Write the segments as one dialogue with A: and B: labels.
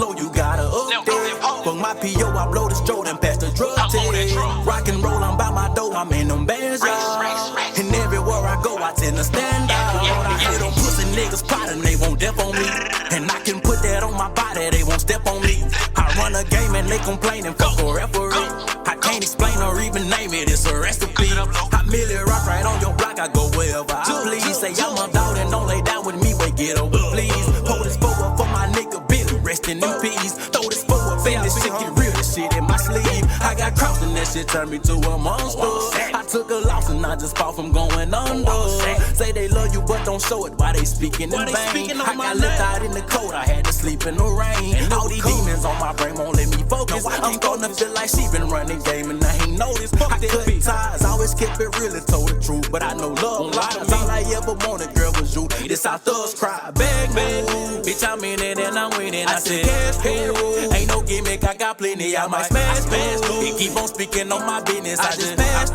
A: slow, you gotta update. Fuck my P.O., I blow the stroll and pass the drug test. Rock and roll, I'm by my dough, I'm in them bands, y'all. And everywhere I go, I tend to stand out. I hear them pussy niggas plotting, they won't dip on me. And I can put that on my body, they won't step on me. I run a game and they complaining, fuck a referee. I can't explain or even name it, it's a recipe. I merely rock right on your block, I go wherever I please. Say I'm a dog and don't lay down with me, wait, get over, please. Hold this forward for my nigga Billy, resting in peace. Throw this forward, feel this shit get real, this shit in my sleeve. I got crossed and that shit turned me to a monster. I took a loss and I just fought from going under. Say they love you but don't show it, why they speaking in vain. I got left out in the cold, I had to sleep in the rain. All these demons on my brain won't let me focus. I'm starting to feel like she been running game and I ain't noticed. I cut ties, always kept it real and told the truth. But I know love lies, all I ever wanted, girl, was you. This how thugs cry, beg me. Bitch, I'm in it and I'm winning. I said, cash, ain't no gimmick, I got plenty, I might smash past. He keep on speaking on my business, I just pass.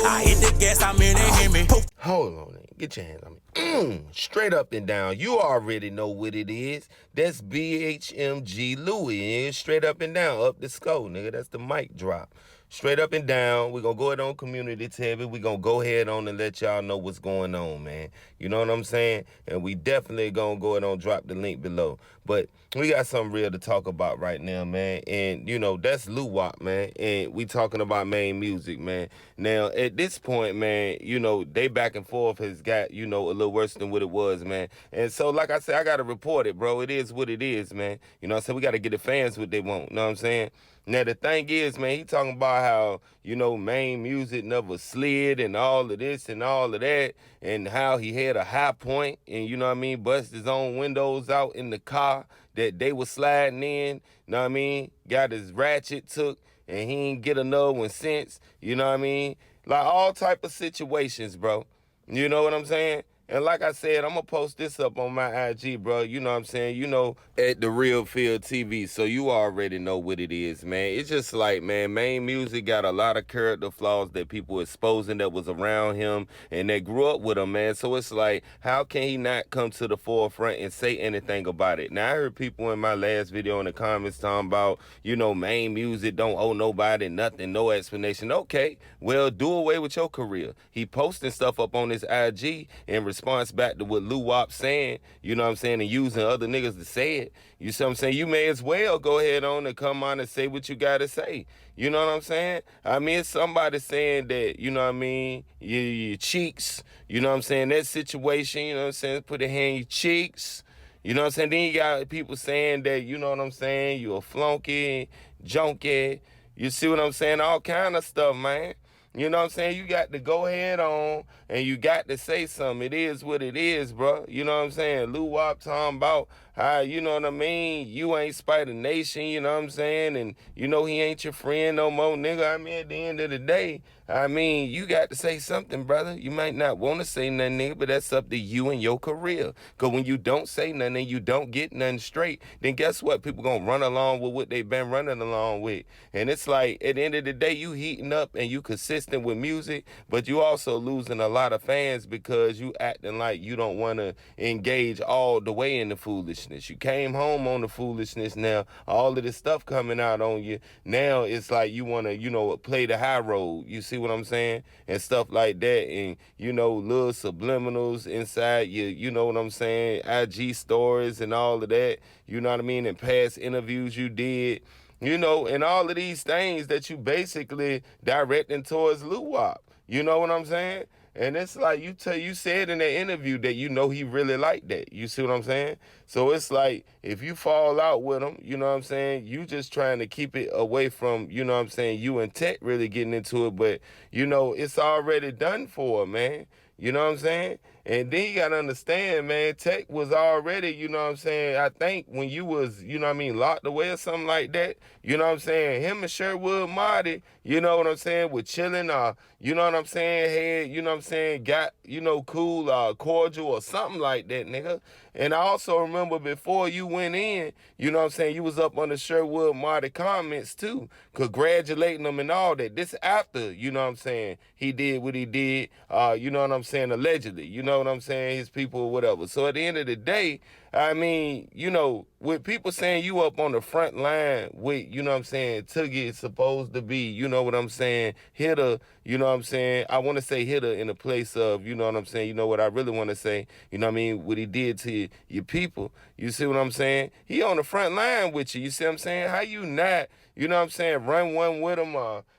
A: I hit the gas, I'm in it, hear me.
B: Hold on, get your hands on me. Straight up and down. You already know what it is. That's BHMG llA. Straight up and down. Up the score, nigga. That's the mic drop. Straight up and down. We're going to go ahead on community tab. We're going to go ahead on and let y'all know what's going on, man. You know what I'm saying? And we definitely going to go ahead on drop the link below. But we got something real to talk about right now, man. And, you know, that's llA, man. And we talking about Maine music, man. Now, at this point, man, you know, they back and forth has got, you know, a little worse than what it was, man. And so, like I said, I got to report it, bro. It is what it is, man. You know what I'm saying? We got to get the fans what they want. You know what I'm saying? Now, the thing is, man, he talking about how, you know, Maine music never slid and all of this and all of that, and how he had a high point and, you know what I mean, bust his own windows out in the car that they was sliding in, you know what I mean, got his ratchet took, and he ain't get another one since, you know what I mean, like all type of situations, bro, you know what I'm saying? And like I said, I'm going to post this up on my IG, bro. You know what I'm saying? You know, at The Real Field TV. So you already know what it is, man. It's just like, man, Maine music got a lot of character flaws that people exposing that was around him. And they grew up with him, man. So it's like, how can he not come to the forefront and say anything about it? Now, I heard people in my last video in the comments talking about, you know, Maine music don't owe nobody nothing, no explanation. Okay, well, do away with your career. He posting stuff up on his IG in response back to what llA saying, you know what I'm saying, and using other niggas to say it. You see what I'm saying? You may as well go ahead on and come on and say what you gotta say. You know what I'm saying? I mean, it's somebody saying that, you know what I mean, your cheeks, you know what I'm saying, that situation, you know what I'm saying, put a hand in your cheeks. You know what I'm saying? Then you got people saying that, you know what I'm saying, you a flunky, junkie. You see what I'm saying? All kind of stuff, man. You know what I'm saying? You got to go ahead on and you got to say something. It is what it is, bro. You know what I'm saying? llA talking about how, you know what I mean, you ain't Spider Nation, you know what I'm saying? And, you know, he ain't your friend no more, nigga. I mean, at the end of the day, I mean, you got to say something, brother. You might not want to say nothing, nigga, but that's up to you and your career. Because when you don't say nothing and you don't get nothing straight, then guess what? People going to run along with what they've been running along with. And it's like, at the end of the day, you heating up and you consistent with music, but you also losing a lot of fans because you acting like you don't want to engage all the way in the foolishness. You came home on the foolishness now. All of this stuff coming out on you. Now it's like you want to, you know, play the high road. You see what I'm saying? And stuff like that. And, you know, little subliminals inside you know what I'm saying? IG stories and all of that. You know what I mean? And past interviews you did. You know, and all of these things that you basically directing towards llA. You know what I'm saying? And it's like you said in that interview that you know he really liked that. You see what I'm saying? So it's like if you fall out with him, you know what I'm saying, you just trying to keep it away from, you know what I'm saying, you and TEC really getting into it. But, you know, it's already done for, man. You know what I'm saying? And then you got to understand, man, TEC was already, you know what I'm saying, I think when you was, you know what I mean, locked away or something like that, you know what I'm saying, him and Sherwood Marty, you know what I'm saying, were chilling, you know what I'm saying, had, you know what I'm saying, got, you know, cool, cordial or something like that, nigga. And I also remember before you went in, you know what I'm saying, you was up on the Sherwood Marty comments too, congratulating them and all that. This after, you know what I'm saying, he did what he did, you know what I'm saying, allegedly, you know what I'm saying, his people or whatever. So at the end of the day, I mean, you know, with people saying you up on the front line with, you know what I'm saying, Toogie is supposed to be, you know what I'm saying, hitter, you know what I'm saying, I want to say hitter in the place of, you know what I'm saying, you know what I really want to say, you know what I mean, what he did to your people, you see what I'm saying, he on the front line with you see what I'm saying, how you not, you know what I'm saying, run one with him,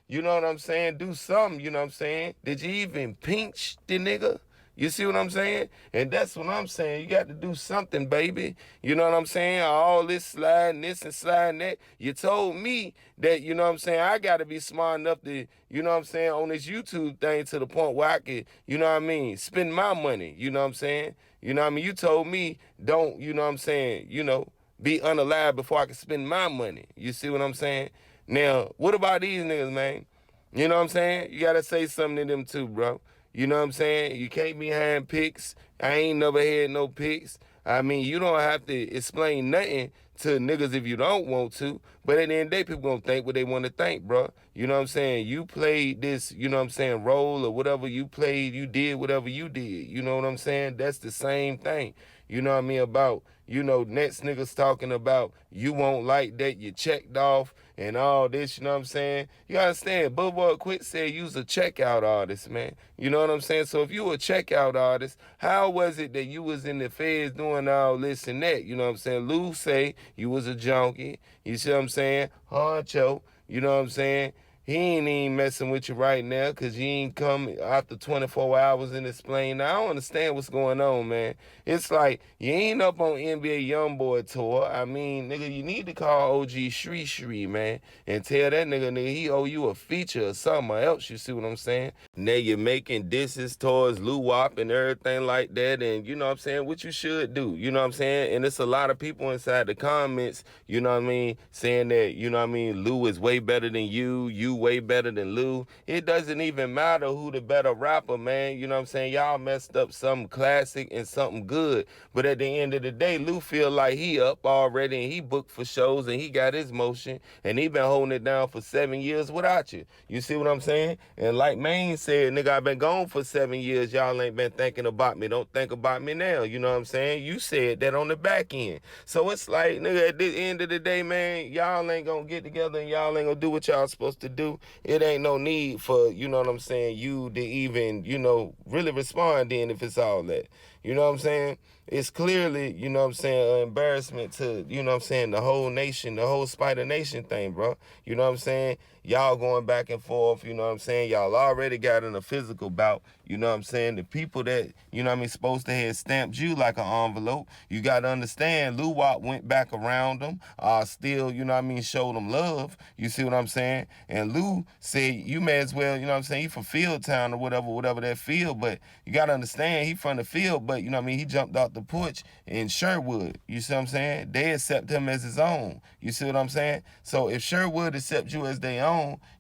B: you know what I'm saying, do something, you know what I'm saying, did you even pinch the nigga? You see what I'm saying? And that's what I'm saying. You got to do something, baby. You know what I'm saying? All this sliding this and sliding that. You told me that, you know what I'm saying, I got to be smart enough to, you know what I'm saying, on this YouTube thing to the point where I could, you know what I mean, spend my money. You know what I'm saying? You know what I mean? You told me don't, you know what I'm saying, you know, be unalive before I can spend my money. You see what I'm saying? Now, what about these niggas, man? You know what I'm saying? You got to say something to them too, bro. You know what I'm saying? You can't be having pics. I ain't never had no pics. I mean, you don't have to explain nothing to niggas if you don't want to. But at the end of the day, people gonna think what they want to think, bro. You know what I'm saying? You played this, you know what I'm saying, role or whatever you played, you did whatever you did. You know what I'm saying? That's the same thing. You know what I mean? About, you know, next niggas talking about you won't like that, you checked off and all this, you know what I'm saying? You understand, Billboard Quit said you's a checkout artist, man. You know what I'm saying? So if you a checkout artist, how was it that you was in the feds doing all this and that? You know what I'm saying? Lou say you was a junkie. You see what I'm saying? Honcho, you know what I'm saying? He ain't even messing with you right now because you ain't come after 24 hours and explain. Now, I don't understand what's going on, man. It's like you ain't up on NBA YoungBoy tour. I mean, nigga, you need to call OG Shri Shri, man, and tell that nigga he owe you a feature or something else. You see what I'm saying? Now you're making disses towards Lou Wop and everything like that, and you know what I'm saying, what you should do. You know what I'm saying? And it's a lot of people inside the comments, you know what I mean, saying that, you know what I mean, Lou is way better than you way better than Lou. It doesn't even matter who the better rapper, man. You know what I'm saying? Y'all messed up something classic and something good. But at the end of the day, Lou feel like he up already and he booked for shows and he got his motion and he been holding it down for 7 years without you. You see what I'm saying? And like Maine said, nigga, I've been gone for 7 years. Y'all ain't been thinking about me. Don't think about me now. You know what I'm saying? You said that on the back end. So it's like, nigga, at the end of the day, man, y'all ain't gonna get together and y'all ain't gonna do what y'all supposed to do. It ain't no need for, you know what I'm saying, you to even, you know, really respond then if it's all that. You know what I'm saying? It's clearly, you know what I'm saying, an embarrassment to, you know what I'm saying, the whole nation, the whole Spider Nation thing, bro. You know what I'm saying? Y'all going back and forth, you know what I'm saying? Y'all already got in a physical bout, you know what I'm saying? The people that, you know what I mean, supposed to have stamped you like an envelope, you got to understand, Lou Wop went back around them, still, you know what I mean, showed them love, you see what I'm saying? And Lou said, you may as well, you know what I'm saying, he from Field Town or whatever that field, but you got to understand, he from the field, but, you know what I mean, he jumped out the porch in Sherwood, you see what I'm saying? They accept him as his own, you see what I'm saying? So if Sherwood accept you as their own,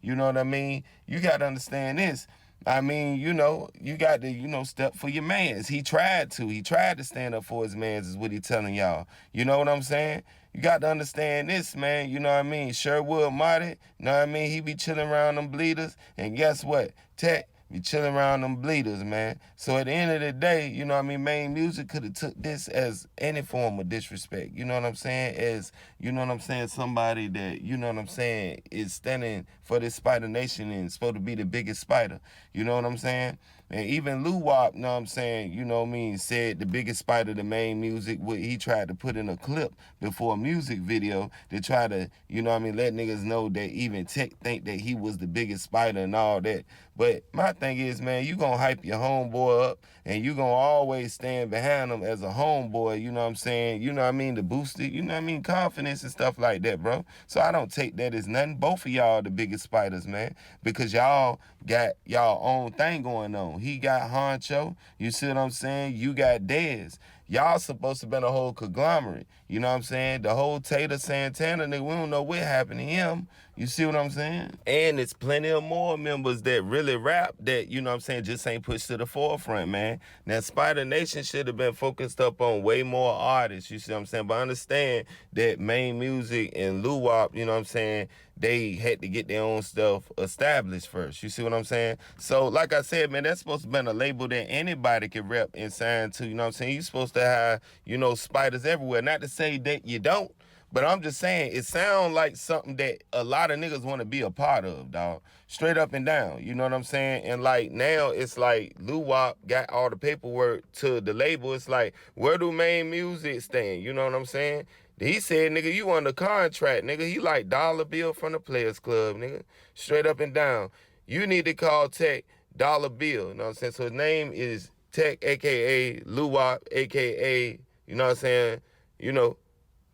B: you know what I mean? You got to understand this. I mean, you know, you got to, you know, step for your mans. He tried to stand up for his mans is what he telling y'all. You know what I'm saying? You got to understand this, man. You know what I mean? Sherwood Marty, you know what I mean? He be chilling around them bleeders. And guess what? TEC be chilling around them bleeders, man. So at the end of the day, you know what I mean, Maine Music could have took this as any form of disrespect. You know what I'm saying? As, you know what I'm saying, somebody that, you know what I'm saying, is standing for this Spider Nation and supposed to be the biggest spider. You know what I'm saying? And even Lou Wop, you know what I'm saying, you know what I mean, said the biggest spider to Maine Music, he tried to put in a clip before a music video to try to, you know what I mean, let niggas know that even TEC think that he was the biggest spider and all that. But my thing is, man, you gonna hype your homeboy up and you gonna always stand behind him as a homeboy, you know what I'm saying, you know what I mean, to boost it, you know what I mean, confidence and stuff like that, bro. So I don't take that as nothing. Both of y'all the biggest spiders, man, because y'all got y'all own thing going on. He got Honcho, you see what I'm saying? You got Dez. Y'all supposed to been a whole conglomerate. You know what I'm saying? The whole Tater Santana nigga, we don't know what happened to him. You see what I'm saying? And it's plenty of more members that really rap that, you know what I'm saying, just ain't pushed to the forefront, man. Now, Spider Nation should have been focused up on way more artists, you see what I'm saying? But I understand that Maine Music and Lou Wop, you know what I'm saying, they had to get their own stuff established first. You see what I'm saying? So, like I said, man, that's supposed to be a label that anybody can rep and sign to. You know what I'm saying? You're supposed to to have, you know, spiders everywhere. Not to say that you don't, but I'm just saying it sounds like something that a lot of niggas want to be a part of, dog. Straight up and down. You know what I'm saying? And like now it's like llA got all the paperwork to the label. It's like, where do Maine Music stand? You know what I'm saying? He said, nigga, you on the contract, nigga. He like dollar bill from the Players Club, nigga. Straight up and down. You need to call TEC Dollar Bill. You know what I'm saying? So his name is TEC, a.k.a. llA, a.k.a., you know what I'm saying, you know,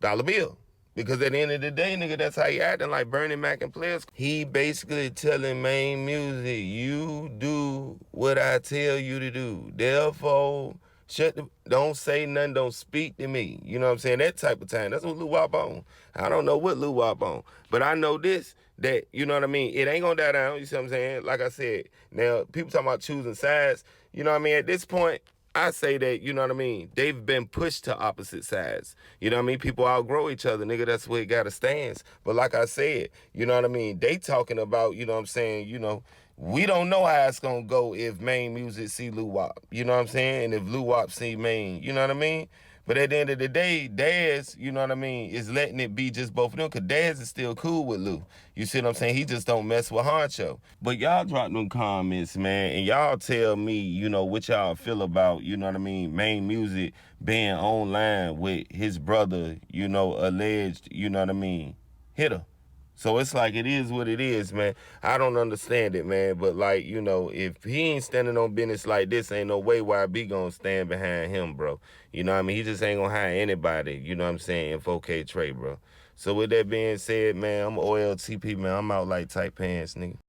B: Dollar Bill. Because at the end of the day, nigga, that's how he acting like Bernie Mac and Players. He basically telling Maine Music, you do what I tell you to do. Therefore, don't say nothing, don't speak to me. You know what I'm saying? That type of time. That's what llA on. I don't know what llA on. But I know this, that, you know what I mean? It ain't gonna die down, you see what I'm saying? Like I said, now, people talking about choosing sides. You know what I mean? At this point, I say that, you know what I mean, they've been pushed to opposite sides. You know what I mean? People outgrow each other, nigga. That's where it got to stand. But like I said, you know what I mean? They talking about, you know what I'm saying, you know, we don't know how it's going to go if Maine Music see llA. You know what I'm saying? And if llA see Maine, you know what I mean? But at the end of the day, Daz, you know what I mean, is letting it be just both of them, because Daz is still cool with Lou. You see what I'm saying? He just don't mess with Honcho. But y'all drop them comments, man, and y'all tell me, you know, what y'all feel about, you know what I mean, Maine Music being online with his brother, you know, alleged, you know what I mean, hitter. So it's like, it is what it is, man. I don't understand it, man. But like, you know, if he ain't standing on business like this, ain't no way YB gonna stand behind him, bro. You know what I mean? He just ain't gonna hire anybody, you know what I'm saying, in 4K Trey, bro. So with that being said, man, I'm OLTP, man. I'm out like tight pants, nigga.